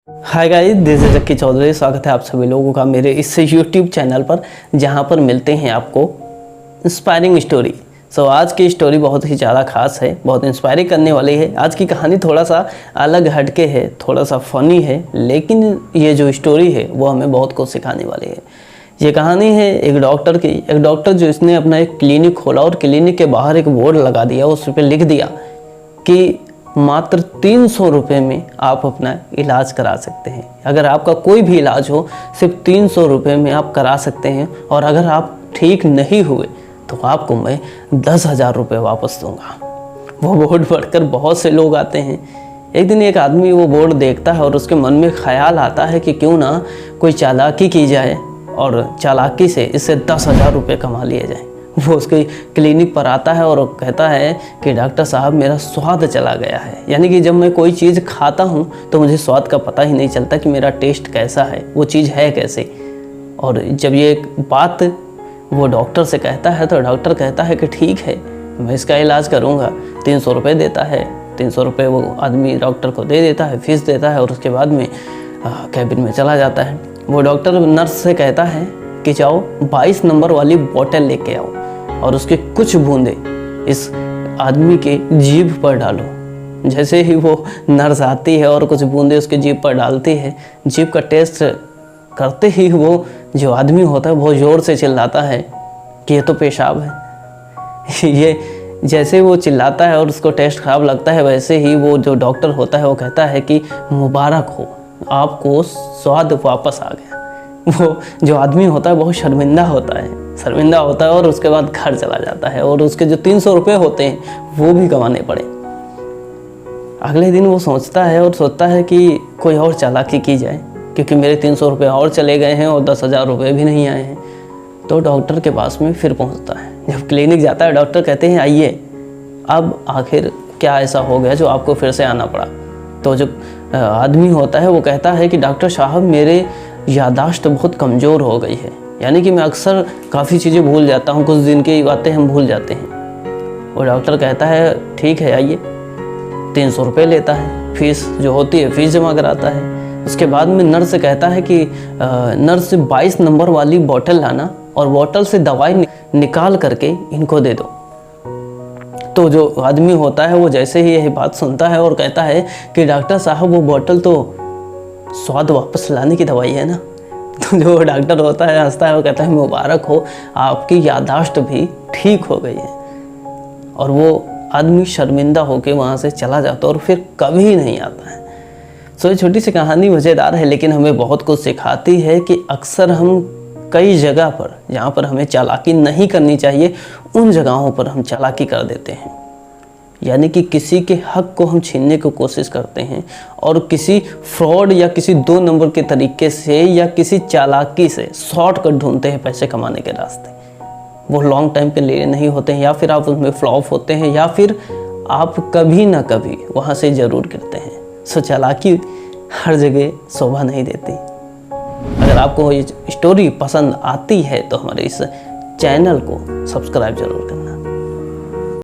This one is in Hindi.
Hi guys, this is Jakki Chaudhary. स्वागत है आप सभी लोगों का मेरे इस यूट्यूब चैनल पर, जहां पर मिलते हैं आपको इंस्पायरिंग स्टोरी। आज की स्टोरी बहुत ही ज़्यादा खास है, बहुत इंस्पायरिंग करने वाली है। आज की कहानी थोड़ा सा अलग हटके है, थोड़ा सा फ़नी है, लेकिन ये जो स्टोरी है वो हमें बहुत कुछ सिखाने वाली है। ये कहानी है एक डॉक्टर की। एक डॉक्टर जो इसने अपना एक क्लिनिक खोला और क्लिनिक के बाहर एक बोर्ड लगा दिया, उस पर लिख दिया कि मात्र 300 रुपये में आप अपना इलाज करा सकते हैं। अगर आपका कोई भी इलाज हो, सिर्फ 300 रुपये में आप करा सकते हैं, और अगर आप ठीक नहीं हुए तो आपको मैं 10,000 रुपये वापस दूंगा। वो बोर्ड पढ़कर बहुत से लोग आते हैं। एक दिन एक आदमी वो बोर्ड देखता है और उसके मन में ख्याल आता है कि क्यों ना कोई चालाकी की जाए और चालाकी से इससे 10,000 रुपये कमा लिए जाए। वो उसके क्लिनिक पर आता है और कहता है कि डॉक्टर साहब, मेरा स्वाद चला गया है। यानी कि जब मैं कोई चीज़ खाता हूँ तो मुझे स्वाद का पता ही नहीं चलता कि मेरा टेस्ट कैसा है, वो चीज़ है कैसे। और जब ये बात वो डॉक्टर से कहता है तो डॉक्टर कहता है कि ठीक है, मैं इसका इलाज करूँगा। 300 रुपये देता है। 300 रुपये वो आदमी डॉक्टर को दे देता है, फीस देता है, और उसके बाद में कैबिन में चला जाता है। वो डॉक्टर नर्स से कहता है कि जाओ 22 नंबर वाली बोतल लेके आओ और उसके कुछ बूंदे इस आदमी के जीभ पर डालो। जैसे ही वो नर्स आती है और कुछ बूंदे उसके जीभ पर डालती है, जीभ का टेस्ट करते ही वो जो आदमी होता है बहुत ज़ोर से चिल्लाता है कि ये तो पेशाब है। ये जैसे वो चिल्लाता है और उसको टेस्ट ख़राब लगता है, वैसे ही वो जो डॉक्टर होता है वो कहता है कि मुबारक हो, आपको स्वाद वापस आ गया। वो जो आदमी होता है बहुत शर्मिंदा होता है और उसके बाद घर चला जाता है, और उसके जो 300 रुपये होते हैं वो भी कमाने पड़े। अगले दिन वो सोचता है कि कोई और चालाकी की जाए, क्योंकि मेरे 300 रुपये और चले गए हैं और 10,000 रुपये भी नहीं आए हैं। तो डॉक्टर के पास में फिर पहुंचता है। जब क्लिनिक जाता है, डॉक्टर कहते हैं आइए, अब आखिर क्या ऐसा हो गया जो आपको फिर से आना पड़ा। तो जो आदमी होता है वो कहता है कि डॉक्टर साहब, मेरे यादाश्त बहुत कमज़ोर हो गई है। यानी कि मैं अक्सर काफ़ी चीज़ें भूल जाता हूँ, कुछ दिन की बातें हम भूल जाते हैं। और डॉक्टर कहता है ठीक है आइए। 300 रुपये लेता है, फीस जो होती है फीस जमा कराता है। उसके बाद में नर्स से कहता है कि नर्स 22 नंबर वाली बोतल लाना और बोतल से दवाई निकाल करके इनको दे दो। तो जो आदमी होता है वो जैसे ही यही बात सुनता है और कहता है कि डॉक्टर साहब, वो बोतल तो स्वाद वापस लाने की दवाई है ना। तो जो डॉक्टर होता है हंसता है, वो कहता है मुबारक हो, आपकी यादाश्त भी ठीक हो गई है। और वो आदमी शर्मिंदा होकर वहाँ से चला जाता है और फिर कभी नहीं आता है। ये छोटी सी कहानी मज़ेदार है, लेकिन हमें बहुत कुछ सिखाती है कि अक्सर हम कई जगह पर जहाँ पर हमें चालाकी नहीं करनी चाहिए, उन जगहों पर हम चालाकी कर देते हैं। यानी कि किसी के हक को हम छीनने की कोशिश करते हैं और किसी फ्रॉड या किसी 2 नंबर के तरीके से या किसी चालाकी से शॉर्टकट ढूंढते हैं पैसे कमाने के रास्ते। वो लॉन्ग टाइम के लिए नहीं होते हैं, या फिर आप उसमें फ्लॉप होते हैं, या फिर आप कभी ना कभी वहाँ से ज़रूर गिरते हैं। चालाकी हर जगह शोभा नहीं देती। अगर आपको ये स्टोरी पसंद आती है तो हमारे इस चैनल को सब्सक्राइब जरूर करना।